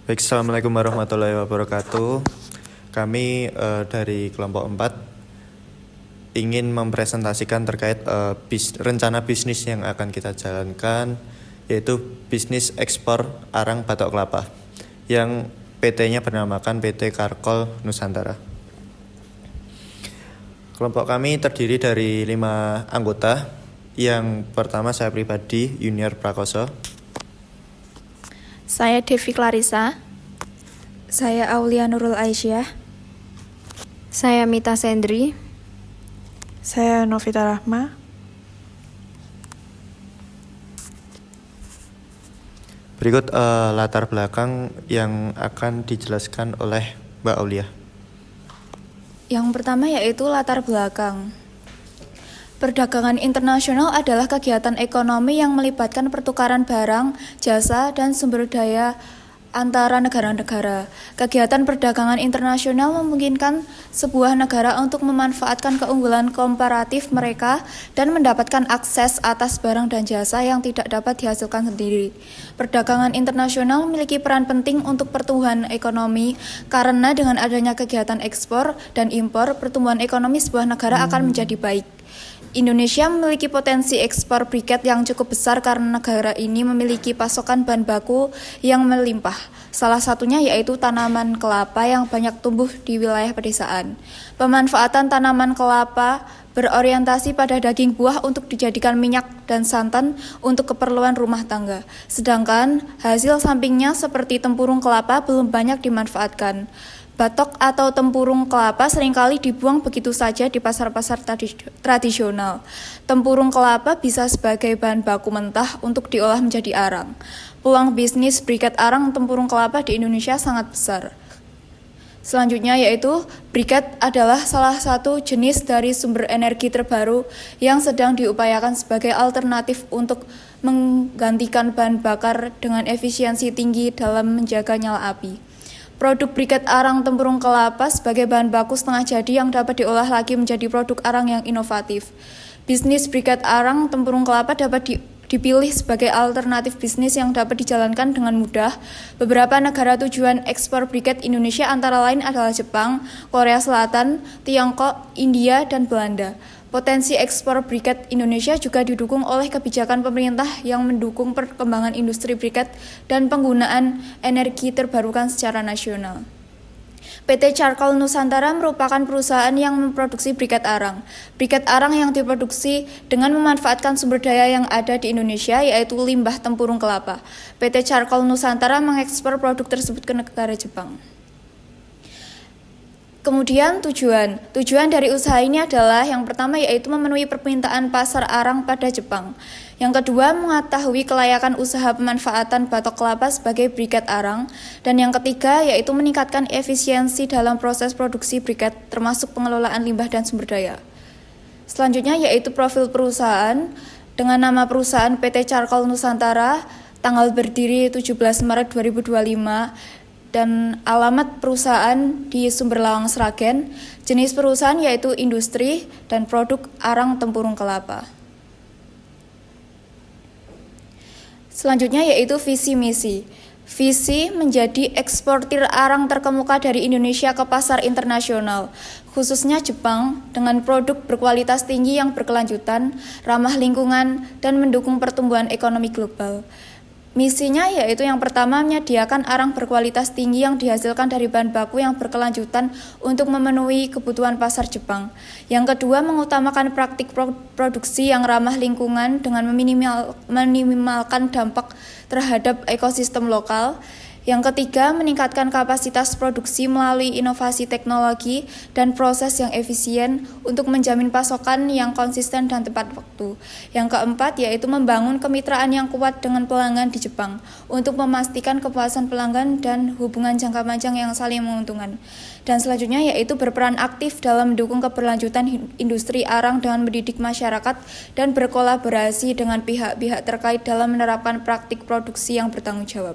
Baik, Assalamualaikum warahmatullahi wabarakatuh. Kami dari kelompok 4 ingin mempresentasikan terkait rencana bisnis yang akan kita jalankan, yaitu bisnis ekspor arang batok kelapa yang PT-nya bernamakan PT Karkol Nusantara. Kelompok kami terdiri dari 5 anggota. Yang pertama saya pribadi, Junior Prakoso. Saya Devi Clarissa. Saya Aulia Nurul Aisyah. Saya Mita Sendri. Saya Novita Rahma. Berikut latar belakang yang akan dijelaskan oleh Mbak Aulia. Yang pertama yaitu latar belakang. Perdagangan internasional adalah kegiatan ekonomi yang melibatkan pertukaran barang, jasa, dan sumber daya antara negara-negara. Kegiatan perdagangan internasional memungkinkan sebuah negara untuk memanfaatkan keunggulan komparatif mereka dan mendapatkan akses atas barang dan jasa yang tidak dapat dihasilkan sendiri. Perdagangan internasional memiliki peran penting untuk pertumbuhan ekonomi karena dengan adanya kegiatan ekspor dan impor, pertumbuhan ekonomi sebuah negara akan menjadi baik. Indonesia memiliki potensi ekspor briket yang cukup besar karena negara ini memiliki pasokan bahan baku yang melimpah. Salah satunya yaitu tanaman kelapa yang banyak tumbuh di wilayah pedesaan. Pemanfaatan tanaman kelapa berorientasi pada daging buah untuk dijadikan minyak dan santan untuk keperluan rumah tangga. Sedangkan hasil sampingnya seperti tempurung kelapa belum banyak dimanfaatkan. Batok atau tempurung kelapa seringkali dibuang begitu saja di pasar-pasar tradisional. Tempurung kelapa bisa sebagai bahan baku mentah untuk diolah menjadi arang. Peluang bisnis briket arang tempurung kelapa di Indonesia sangat besar. Selanjutnya yaitu briket adalah salah satu jenis dari sumber energi terbaru yang sedang diupayakan sebagai alternatif untuk menggantikan bahan bakar dengan efisiensi tinggi dalam menjaga nyala api. Produk briket arang tempurung kelapa sebagai bahan baku setengah jadi yang dapat diolah lagi menjadi produk arang yang inovatif. Bisnis briket arang tempurung kelapa dapat dipilih sebagai alternatif bisnis yang dapat dijalankan dengan mudah. Beberapa negara tujuan ekspor briket Indonesia antara lain adalah Jepang, Korea Selatan, Tiongkok, India, dan Belanda. Potensi ekspor briket Indonesia juga didukung oleh kebijakan pemerintah yang mendukung perkembangan industri briket dan penggunaan energi terbarukan secara nasional. PT Karkol Nusantara merupakan perusahaan yang memproduksi briket arang. Briket arang yang diproduksi dengan memanfaatkan sumber daya yang ada di Indonesia, yaitu limbah tempurung kelapa. PT Karkol Nusantara mengekspor produk tersebut ke negara Jepang. Kemudian tujuan dari usaha ini adalah yang pertama yaitu memenuhi permintaan pasar arang pada Jepang. Yang kedua, mengetahui kelayakan usaha pemanfaatan batok kelapa sebagai briket arang. Dan yang ketiga yaitu meningkatkan efisiensi dalam proses produksi briket termasuk pengelolaan limbah dan sumber daya. Selanjutnya yaitu profil perusahaan dengan nama perusahaan PT Karkol Nusantara, tanggal berdiri 17 Maret 2025, dan alamat perusahaan di Sumberlawang, Sragen. Jenis perusahaan yaitu industri dan produk arang tempurung kelapa. Selanjutnya yaitu visi misi. Visi menjadi eksportir arang terkemuka dari Indonesia ke pasar internasional, khususnya Jepang, dengan produk berkualitas tinggi yang berkelanjutan, ramah lingkungan, dan mendukung pertumbuhan ekonomi global. Misinya yaitu yang pertama menyediakan arang berkualitas tinggi yang dihasilkan dari bahan baku yang berkelanjutan untuk memenuhi kebutuhan pasar Jepang. Yang kedua, mengutamakan praktik produksi yang ramah lingkungan dengan meminimalkan dampak terhadap ekosistem lokal. Yang ketiga, meningkatkan kapasitas produksi melalui inovasi teknologi dan proses yang efisien untuk menjamin pasokan yang konsisten dan tepat waktu. Yang keempat, yaitu membangun kemitraan yang kuat dengan pelanggan di Jepang untuk memastikan kepuasan pelanggan dan hubungan jangka panjang yang saling menguntungkan. Dan selanjutnya, yaitu berperan aktif dalam mendukung keberlanjutan industri arang dengan mendidik masyarakat dan berkolaborasi dengan pihak-pihak terkait dalam menerapkan praktik produksi yang bertanggung jawab.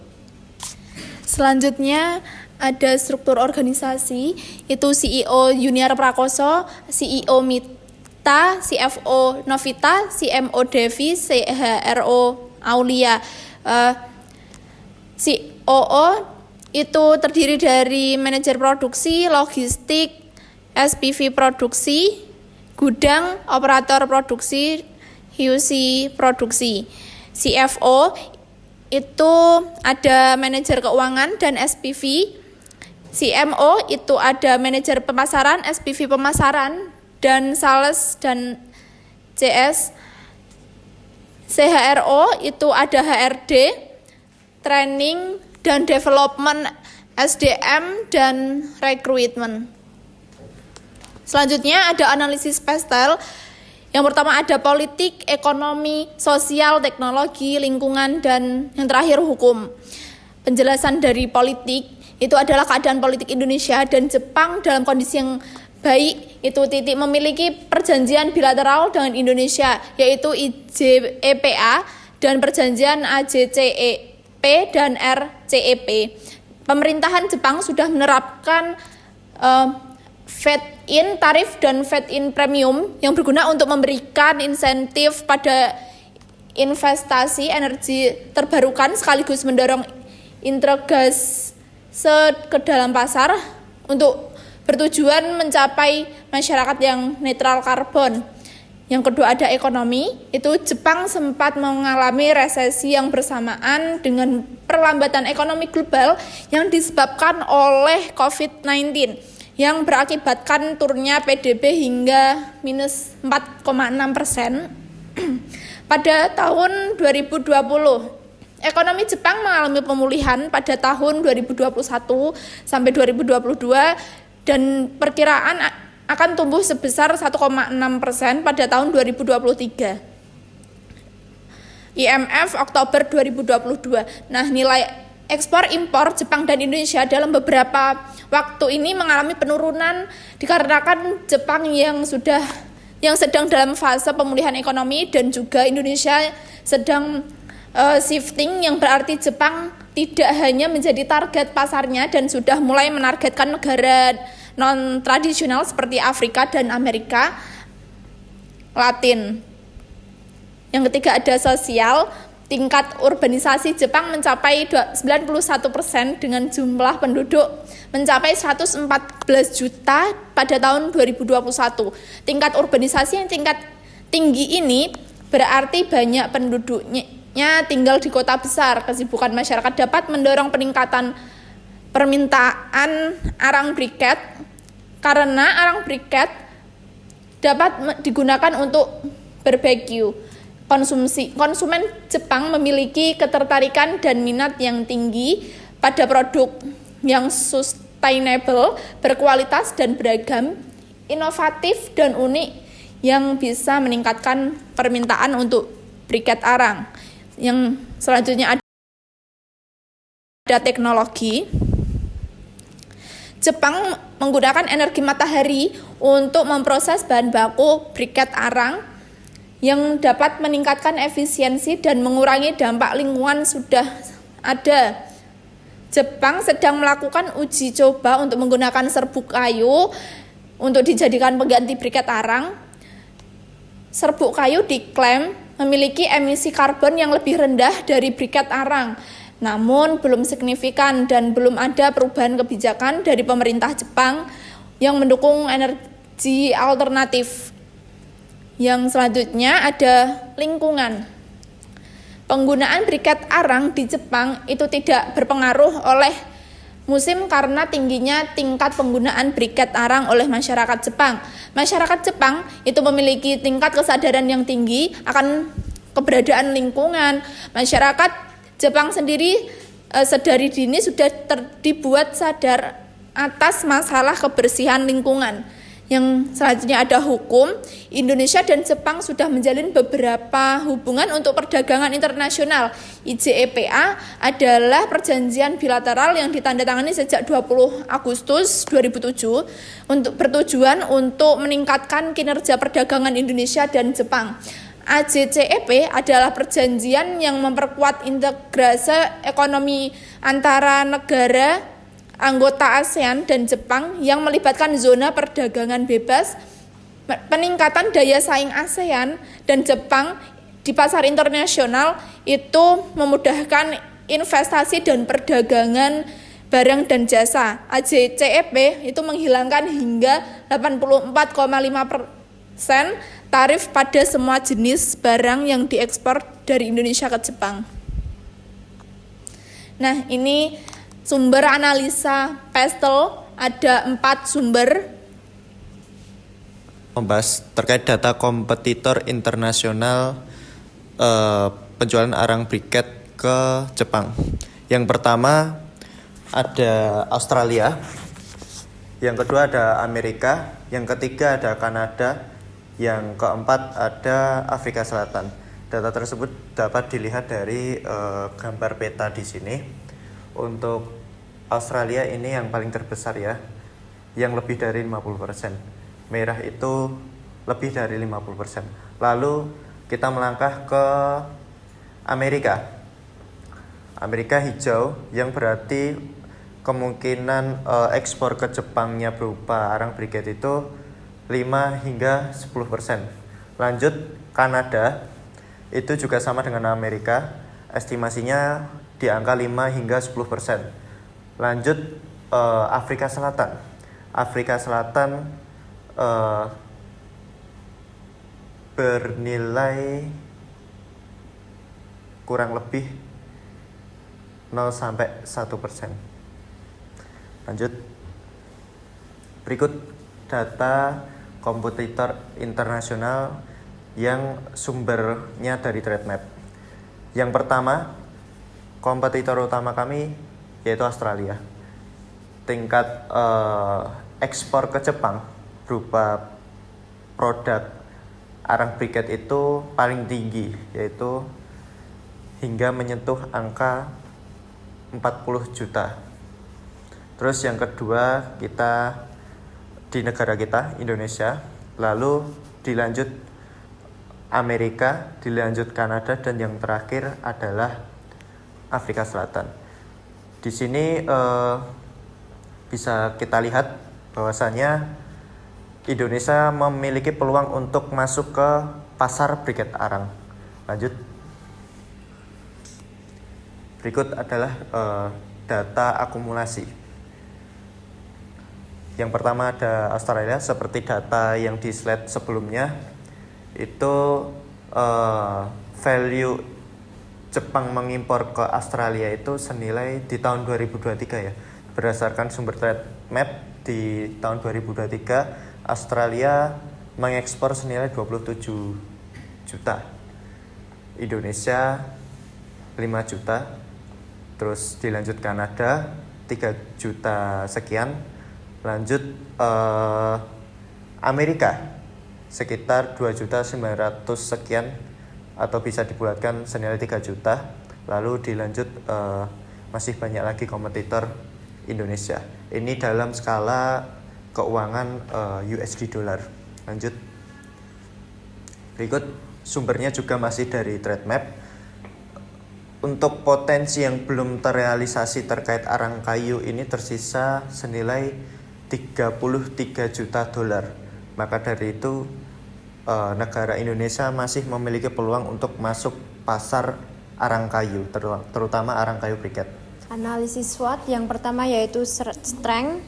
Selanjutnya ada struktur organisasi, itu CEO Junior Prakoso, CEO Mita, CFO Novita, CMO Devi, CHRO Aulia, COO itu terdiri dari manajer produksi, logistik, SPV produksi, gudang, operator produksi, HUC produksi. CFO itu ada manajer keuangan dan SPV. CMO itu ada manajer pemasaran, SPV pemasaran, dan sales dan CS. CHRO itu ada HRD, training dan development, SDM, dan recruitment. Selanjutnya ada analisis PESTEL. Yang pertama ada politik, ekonomi, sosial, teknologi, lingkungan, dan yang terakhir hukum. Penjelasan dari politik itu adalah keadaan politik Indonesia dan Jepang dalam kondisi yang baik. Itu titik memiliki perjanjian bilateral dengan Indonesia, yaitu IJEPA dan perjanjian AJCEP dan RCEP. Pemerintahan Jepang sudah menerapkan Fed-in tarif dan Fed-in premium yang berguna untuk memberikan insentif pada investasi energi terbarukan sekaligus mendorong integrasi ke dalam pasar untuk bertujuan mencapai masyarakat yang netral karbon. Yang kedua ada ekonomi, itu Jepang sempat mengalami resesi yang bersamaan dengan perlambatan ekonomi global yang disebabkan oleh COVID-19 yang berakibatkan turunnya PDB hingga minus 4,6% pada tahun 2020. Ekonomi Jepang mengalami pemulihan pada tahun 2021 sampai 2022 dan perkiraan akan tumbuh sebesar 1,6% pada tahun 2023. IMF Oktober 2022. Nah, nilai ekspor impor Jepang dan Indonesia dalam beberapa waktu ini mengalami penurunan dikarenakan Jepang yang sedang dalam fase pemulihan ekonomi dan juga Indonesia sedang shifting, yang berarti Jepang tidak hanya menjadi target pasarnya dan sudah mulai menargetkan negara non-tradisional seperti Afrika dan Amerika Latin. Yang ketiga ada sosial. Tingkat urbanisasi Jepang mencapai 91% dengan jumlah penduduk mencapai 114 juta pada tahun 2021. Tingkat urbanisasi yang tingkat tinggi ini berarti banyak penduduknya tinggal di kota besar. Kesibukan masyarakat dapat mendorong peningkatan permintaan arang briket karena arang briket dapat digunakan untuk barbeque. Konsumen Jepang memiliki ketertarikan dan minat yang tinggi pada produk yang sustainable, berkualitas dan beragam, inovatif dan unik yang bisa meningkatkan permintaan untuk briket arang. Yang selanjutnya ada teknologi. Jepang menggunakan energi matahari untuk memproses bahan baku briket arang yang dapat meningkatkan efisiensi dan mengurangi dampak lingkungan sudah ada. Jepang sedang melakukan uji coba untuk menggunakan serbuk kayu untuk dijadikan pengganti briket arang. Serbuk kayu diklaim memiliki emisi karbon yang lebih rendah dari briket arang, namun belum signifikan dan belum ada perubahan kebijakan dari pemerintah Jepang yang mendukung energi alternatif. Yang selanjutnya ada lingkungan. Penggunaan briket arang di Jepang itu tidak berpengaruh oleh musim karena tingginya tingkat penggunaan briket arang oleh masyarakat Jepang. Masyarakat Jepang itu memiliki tingkat kesadaran yang tinggi akan keberadaan lingkungan. Masyarakat Jepang sendiri sedari dini sudah dibuat sadar atas masalah kebersihan lingkungan. Yang selanjutnya ada hukum. Indonesia dan Jepang sudah menjalin beberapa hubungan untuk perdagangan internasional. IJEPA adalah perjanjian bilateral yang ditandatangani sejak 20 Agustus 2007 untuk bertujuan untuk meningkatkan kinerja perdagangan Indonesia dan Jepang. AJCEP adalah perjanjian yang memperkuat integrasi ekonomi antara negara anggota ASEAN dan Jepang yang melibatkan zona perdagangan bebas, peningkatan daya saing ASEAN dan Jepang di pasar internasional itu memudahkan investasi dan perdagangan barang dan jasa. AJCEP itu menghilangkan hingga 84,5% tarif pada semua jenis barang yang diekspor dari Indonesia ke Jepang. Nah, ini sumber analisa PESTEL, ada 4 sumber. Membahas terkait data kompetitor internasional penjualan arang briket ke Jepang. Yang pertama ada Australia, yang kedua ada Amerika, yang ketiga ada Kanada, yang keempat ada Afrika Selatan. Data tersebut dapat dilihat dari gambar peta di sini. Untuk Australia ini yang paling terbesar ya, yang lebih dari 50%. Merah itu lebih dari 50%. Lalu kita melangkah ke Amerika. Amerika hijau yang berarti kemungkinan ekspor ke Jepangnya berupa arang briket itu 5 hingga 10%. Lanjut Kanada, itu juga sama dengan Amerika, estimasinya di angka 5 hingga 10%. Lanjut Afrika Selatan. Afrika Selatan bernilai kurang lebih 0 sampai 1%. Lanjut. Berikut data kompetitor internasional yang sumbernya dari TradeMap. Yang pertama, kompetitor utama kami yaitu Australia. Tingkat ekspor ke Jepang berupa produk arang briket itu paling tinggi, yaitu hingga menyentuh angka 40 juta. Terus yang kedua kita di negara kita, Indonesia, lalu dilanjut Amerika, dilanjut Kanada, dan yang terakhir adalah Afrika Selatan. Di sini bisa kita lihat bahwasanya Indonesia memiliki peluang untuk masuk ke pasar briket arang. Lanjut. Berikut adalah data akumulasi. Yang pertama ada Australia, seperti data yang di slide sebelumnya. Itu value Jepang mengimpor ke Australia itu senilai di tahun 2023 ya. Berdasarkan sumber TradeMap di tahun 2023 Australia mengekspor senilai 27 juta. Indonesia 5 juta. Terus dilanjut Kanada 3 juta sekian. Lanjut Amerika sekitar 2.900.000 sekian, atau bisa dibulatkan senilai 3 juta. Lalu dilanjut masih banyak lagi kompetitor Indonesia. Ini dalam skala keuangan USD dollar. Lanjut. Berikut sumbernya juga masih dari TradeMap. Untuk potensi yang belum terrealisasi terkait arang kayu ini tersisa senilai 33 juta dolar. Maka dari itu negara Indonesia masih memiliki peluang untuk masuk pasar arang kayu, terutama arang kayu briket. Analisis SWOT yang pertama yaitu strength,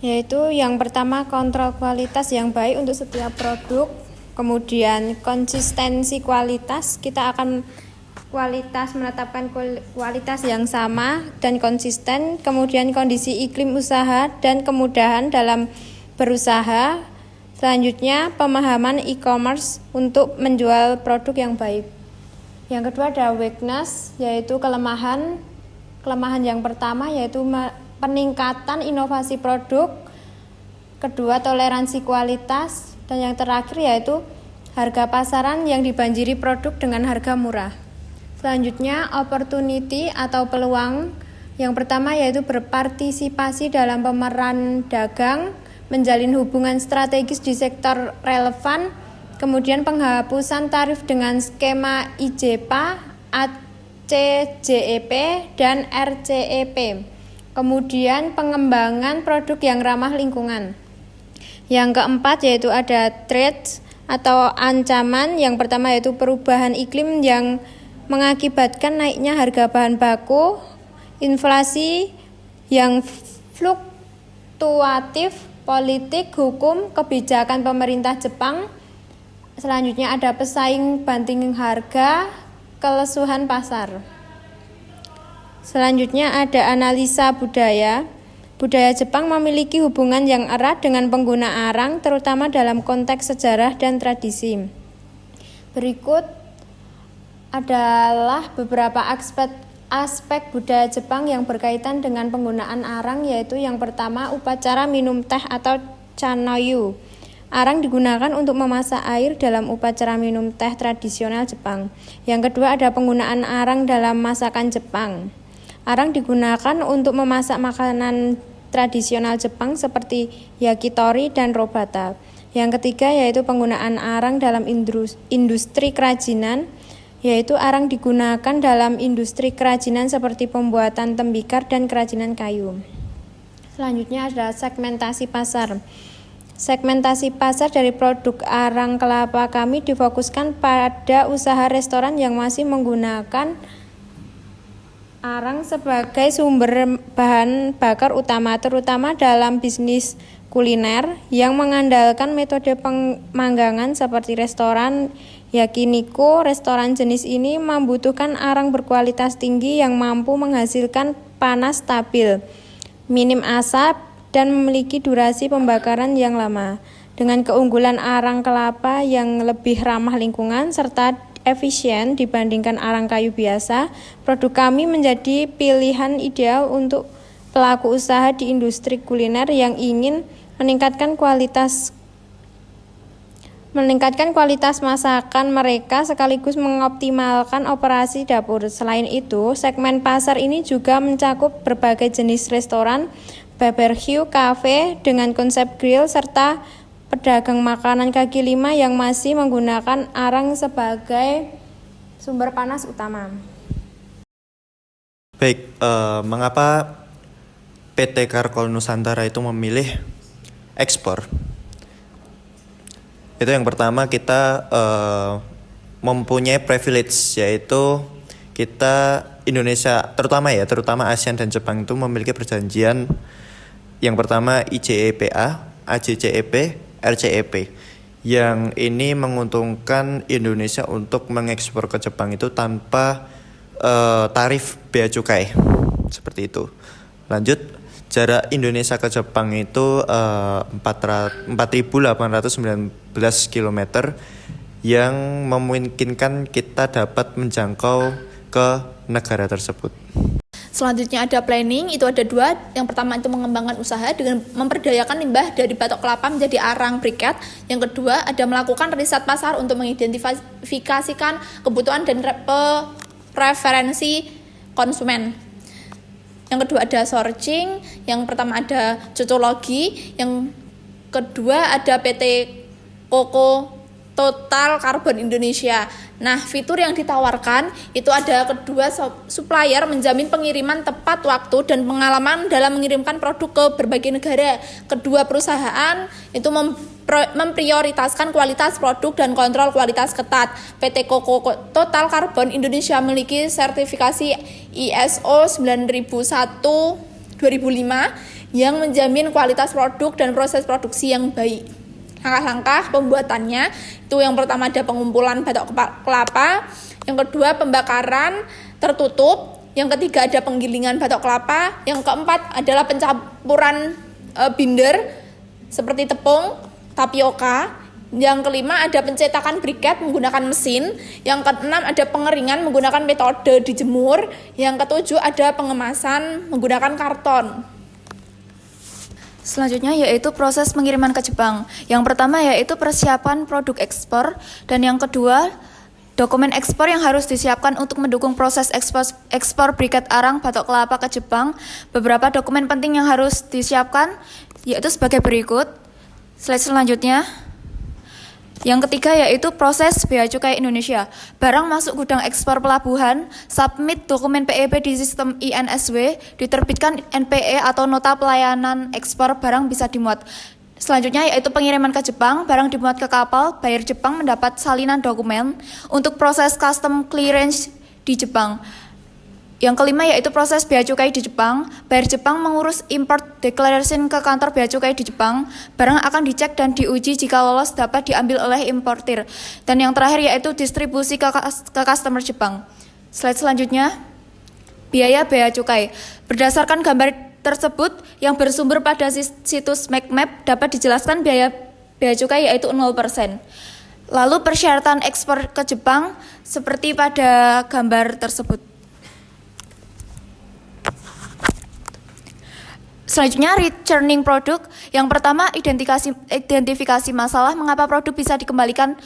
yaitu yang pertama kontrol kualitas yang baik untuk setiap produk. Kemudian konsistensi kualitas, kita akan menetapkan kualitas yang sama dan konsisten. Kemudian kondisi iklim usaha dan kemudahan dalam berusaha. Selanjutnya pemahaman e-commerce untuk menjual produk yang baik. Yang kedua ada weakness, yaitu kelemahan. Kelemahan yang pertama yaitu peningkatan inovasi produk. Kedua toleransi kualitas. Dan yang terakhir yaitu harga pasaran yang dibanjiri produk dengan harga murah. Selanjutnya opportunity atau peluang. Yang pertama yaitu berpartisipasi dalam pemeran dagang, menjalin hubungan strategis di sektor relevan, kemudian penghapusan tarif dengan skema IJPA, ACJEP, dan RCEP. Kemudian pengembangan produk yang ramah lingkungan. Yang keempat yaitu ada threats atau ancaman. Yang pertama yaitu perubahan iklim yang mengakibatkan naiknya harga bahan baku, inflasi yang fluktuatif, politik, hukum, kebijakan pemerintah Jepang. Selanjutnya ada pesaing banting harga, kelesuhan pasar. Selanjutnya ada analisa budaya. Budaya Jepang memiliki hubungan yang erat dengan pengguna arang, terutama dalam konteks sejarah dan tradisi. Berikut adalah beberapa aspek budaya Jepang yang berkaitan dengan penggunaan arang, yaitu yang pertama upacara minum teh atau chanoyu. Arang digunakan untuk memasak air dalam upacara minum teh tradisional Jepang. Yang kedua ada penggunaan arang dalam masakan Jepang. Arang digunakan untuk memasak makanan tradisional Jepang seperti yakitori dan robata. Yang ketiga yaitu penggunaan arang dalam industri kerajinan, yaitu arang digunakan dalam industri kerajinan seperti pembuatan tembikar dan kerajinan kayu. Selanjutnya ada segmentasi pasar. Segmentasi pasar dari produk arang kelapa kami difokuskan pada usaha restoran yang masih menggunakan arang sebagai sumber bahan bakar utama, terutama dalam bisnis kuliner yang mengandalkan metode pemanggangan seperti restoran yakiniku. Restoran jenis ini membutuhkan arang berkualitas tinggi yang mampu menghasilkan panas stabil, minim asap, dan memiliki durasi pembakaran yang lama. Dengan keunggulan arang kelapa yang lebih ramah lingkungan serta efisien dibandingkan arang kayu biasa, produk kami menjadi pilihan ideal untuk pelaku usaha di industri kuliner yang ingin meningkatkan kualitas masakan mereka sekaligus mengoptimalkan operasi dapur. Selain itu, segmen pasar ini juga mencakup berbagai jenis restoran, barbecue, kafe dengan konsep grill, serta pedagang makanan kaki lima yang masih menggunakan arang sebagai sumber panas utama. Baik, mengapa PT Karkol Nusantara itu memilih ekspor? Itu yang pertama, kita mempunyai privilege, yaitu kita Indonesia, terutama ASEAN dan Jepang itu memiliki perjanjian. Yang pertama ICEPA, AJCEP, RCEP. Yang ini menguntungkan Indonesia untuk mengekspor ke Jepang itu tanpa tarif bea cukai. Seperti itu. Lanjut, jarak Indonesia ke Jepang itu 4.819 km yang memungkinkan kita dapat menjangkau ke negara tersebut. Selanjutnya ada planning, itu ada dua. Yang pertama itu mengembangkan usaha dengan memperdayakan limbah dari batok kelapa menjadi arang briket. Yang kedua ada melakukan riset pasar untuk mengidentifikasikan kebutuhan dan preferensi konsumen. Yang kedua ada sourcing, yang pertama ada cocologi, yang kedua ada PT Koko Total Carbon Indonesia. Nah, fitur yang ditawarkan itu ada kedua supplier menjamin pengiriman tepat waktu dan pengalaman dalam mengirimkan produk ke berbagai negara. Kedua perusahaan itu memprioritaskan kualitas produk dan kontrol kualitas ketat. PT Koko Total Carbon Indonesia memiliki sertifikasi ISO 9001/2005 yang menjamin kualitas produk dan proses produksi yang baik. Langkah-langkah pembuatannya itu yang pertama ada pengumpulan batok kelapa, yang kedua pembakaran tertutup, yang ketiga ada penggilingan batok kelapa, yang keempat adalah pencampuran binder seperti tepung, tapioka, yang kelima ada pencetakan briket menggunakan mesin, yang keenam ada pengeringan menggunakan metode dijemur, yang ketujuh ada pengemasan menggunakan karton. Selanjutnya yaitu proses pengiriman ke Jepang. Yang pertama yaitu persiapan produk ekspor, dan yang kedua dokumen ekspor yang harus disiapkan untuk mendukung proses ekspor briket arang batok kelapa ke Jepang. Beberapa dokumen penting yang harus disiapkan yaitu sebagai berikut. Slide selanjutnya. Yang ketiga yaitu proses bea cukai Indonesia. Barang masuk gudang ekspor pelabuhan, submit dokumen PEP di sistem INSW, diterbitkan NPE atau nota pelayanan ekspor, barang bisa dimuat. Selanjutnya yaitu pengiriman ke Jepang, barang dimuat ke kapal, buyer Jepang mendapat salinan dokumen. Untuk proses custom clearance di Jepang. Yang kelima yaitu proses bea cukai di Jepang. Buyer Jepang mengurus import declaration ke kantor bea cukai di Jepang. Barang akan dicek dan diuji jika lolos dapat diambil oleh importir. Dan yang terakhir yaitu distribusi ke customer Jepang. Slide selanjutnya, biaya bea cukai. Berdasarkan gambar tersebut yang bersumber pada situs MacMap dapat dijelaskan biaya bea cukai yaitu 0%. Lalu persyaratan ekspor ke Jepang seperti pada gambar tersebut. Selanjutnya, returning product. Yang pertama, identifikasi masalah mengapa produk bisa dikembalikan.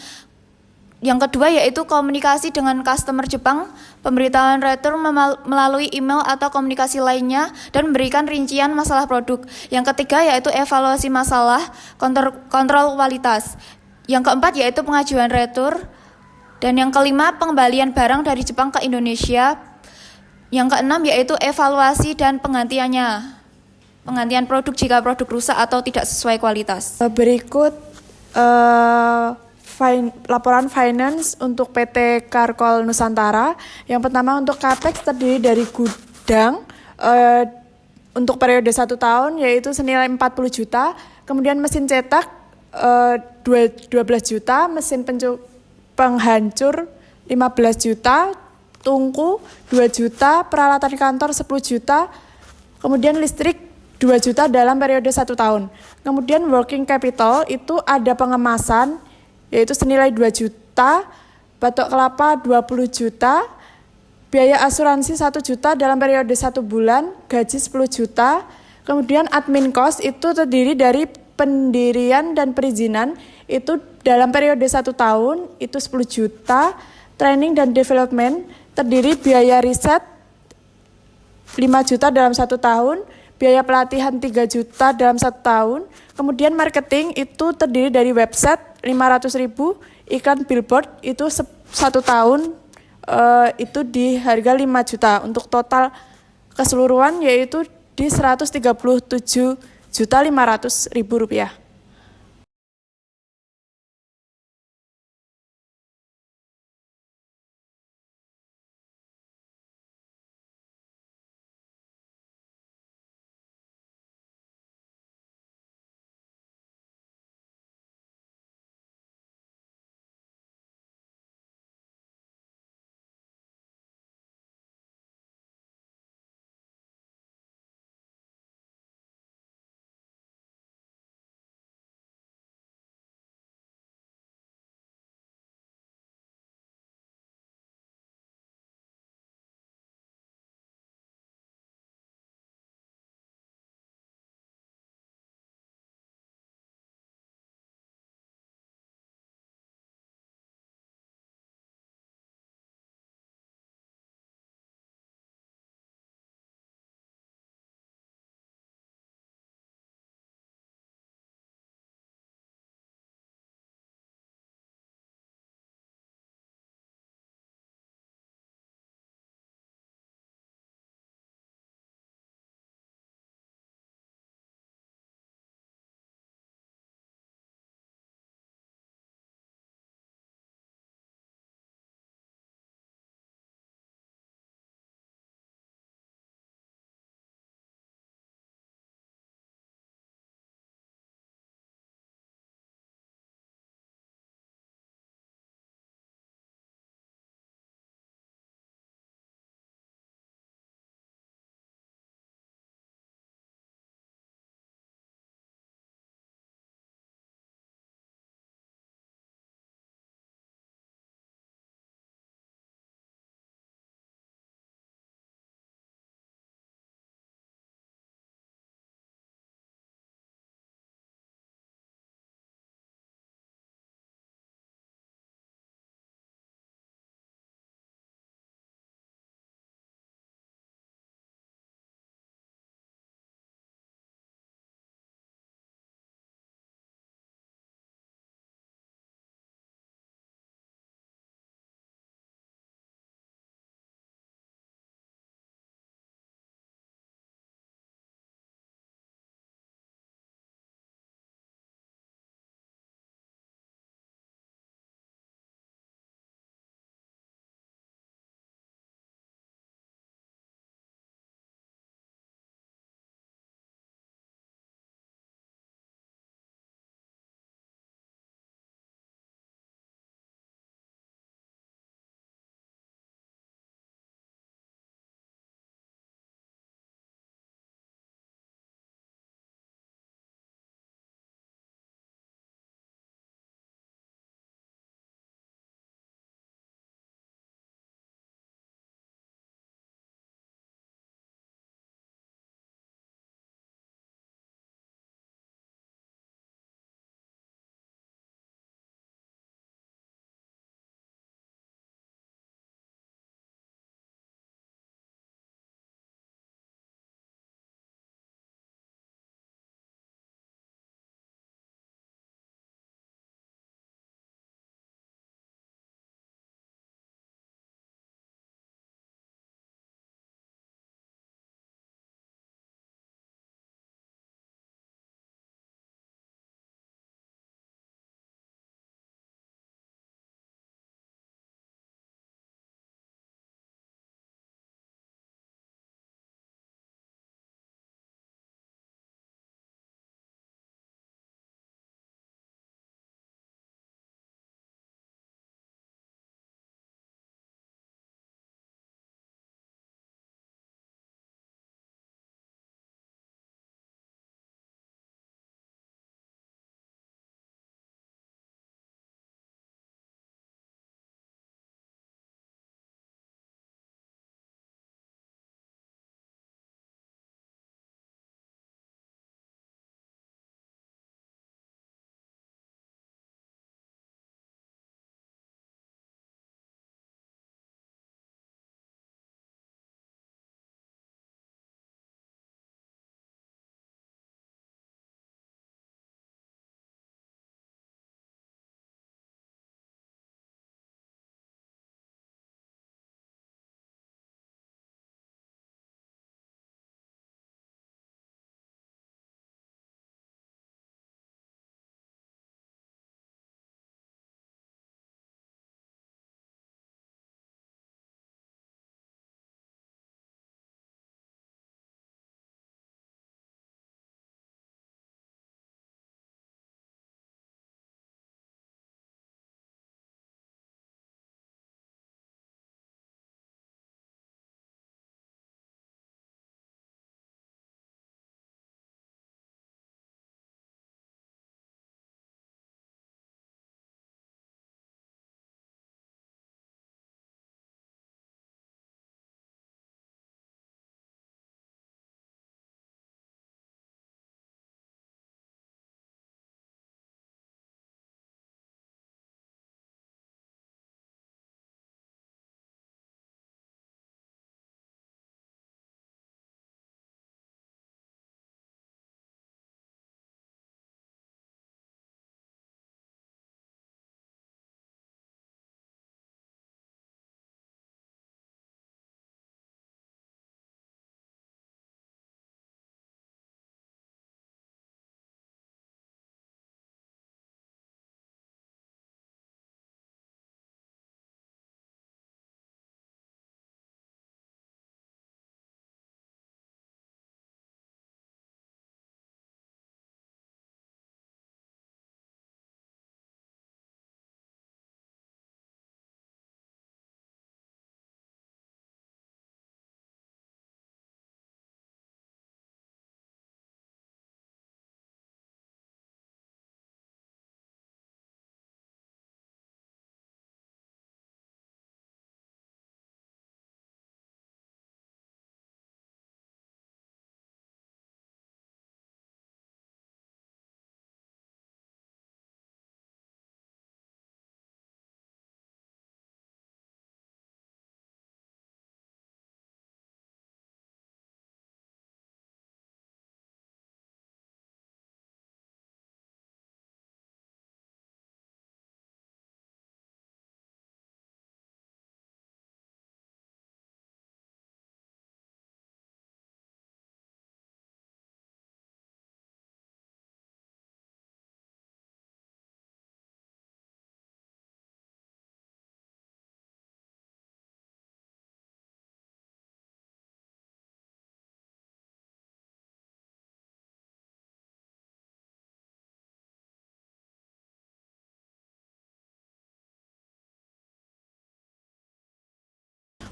Yang kedua yaitu komunikasi dengan customer Jepang, pemberitahuan return melalui email atau komunikasi lainnya, dan memberikan rincian masalah produk. Yang ketiga yaitu evaluasi masalah, kontrol kualitas. Yang keempat yaitu pengajuan retur. Dan yang kelima, pengembalian barang dari Jepang ke Indonesia. Yang keenam yaitu evaluasi dan penggantian produk jika produk rusak atau tidak sesuai kualitas. Berikut laporan finance untuk PT Karkol Nusantara. Yang pertama untuk capex terdiri dari gudang untuk periode 1 tahun yaitu senilai 40 juta. Kemudian mesin cetak 12 juta, mesin penghancur 15 juta, tungku 2 juta, peralatan kantor 10 juta, kemudian listrik 2 juta dalam periode 1 tahun. Kemudian working capital itu ada pengemasan yaitu senilai 2 juta, batok kelapa 20 juta, biaya asuransi 1 juta dalam periode 1 bulan, gaji 10 juta. Kemudian admin cost itu terdiri dari pendirian dan perizinan itu dalam periode 1 tahun itu 10 juta, training dan development terdiri biaya riset 5 juta dalam 1 tahun, biaya pelatihan 3 juta dalam 1 tahun, kemudian marketing itu terdiri dari website 500.000, iklan billboard itu 1 tahun itu di harga 5 juta, untuk total keseluruhan yaitu di 137.500.000 rupiah.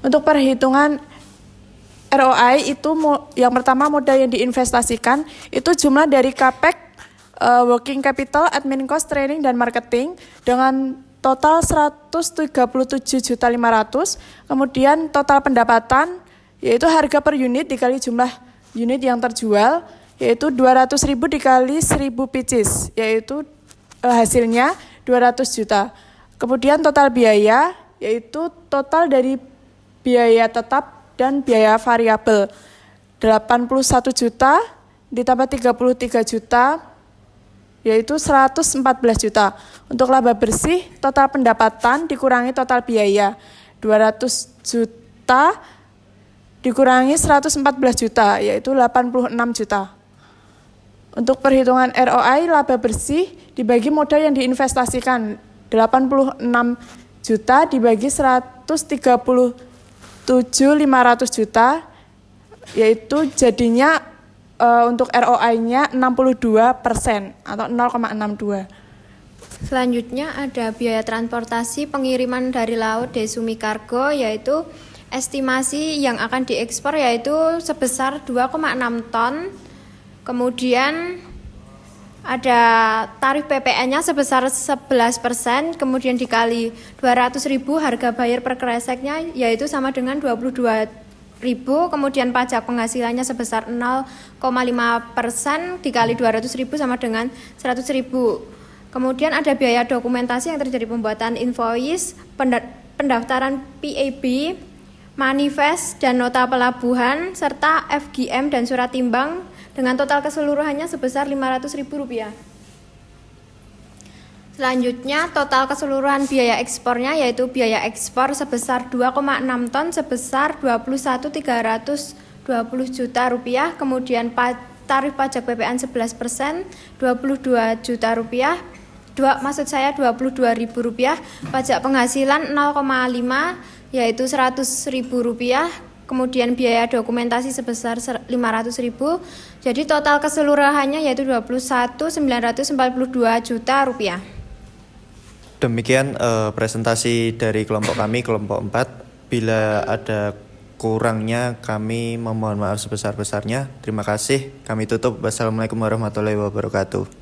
Untuk perhitungan ROI itu yang pertama modal yang diinvestasikan itu jumlah dari capex, working capital, admin cost, training dan marketing dengan total 137.500.000. Kemudian total pendapatan yaitu harga per unit dikali jumlah unit yang terjual yaitu 200.000 dikali 1.000 pieces yaitu hasilnya 200 juta. Kemudian total biaya yaitu total dari biaya tetap dan biaya variabel 81 juta ditambah 33 juta yaitu 114 juta. Untuk laba bersih total pendapatan dikurangi total biaya 200 juta dikurangi 114 juta yaitu 86 juta. Untuk perhitungan ROI laba bersih dibagi modal yang diinvestasikan 86 juta dibagi 137.500 juta yaitu jadinya untuk ROI-nya 62% atau 0,62. Selanjutnya ada biaya transportasi pengiriman dari laut Desumi Kargo yaitu estimasi yang akan diekspor yaitu sebesar 2,6 ton. Kemudian ada tarif PPN-nya sebesar 11%, kemudian dikali 200.000 harga bayar per kreseknya yaitu sama dengan 22.000, kemudian pajak penghasilannya sebesar 0,5% dikali 200.000 sama dengan 100.000. Kemudian ada biaya dokumentasi yang terjadi pembuatan invoice, pendaftaran PAB, manifest dan nota pelabuhan, serta FGM dan surat timbang dengan total keseluruhannya sebesar Rp500.000. Selanjutnya total keseluruhan biaya ekspornya yaitu biaya ekspor sebesar 2,6 ton sebesar 21.320 juta rupiah, kemudian tarif pajak PPN 11%, 22 juta rupiah, 22.000 rupiah, pajak penghasilan 0,5 yaitu 100.000 rupiah, kemudian biaya dokumentasi sebesar 500.000. Jadi total keseluruhannya yaitu 21.942 juta rupiah. Demikian presentasi dari kelompok kami, kelompok 4. Bila ada kurangnya kami memohon maaf sebesar-besarnya. Terima kasih. Kami tutup. Wassalamualaikum warahmatullahi wabarakatuh.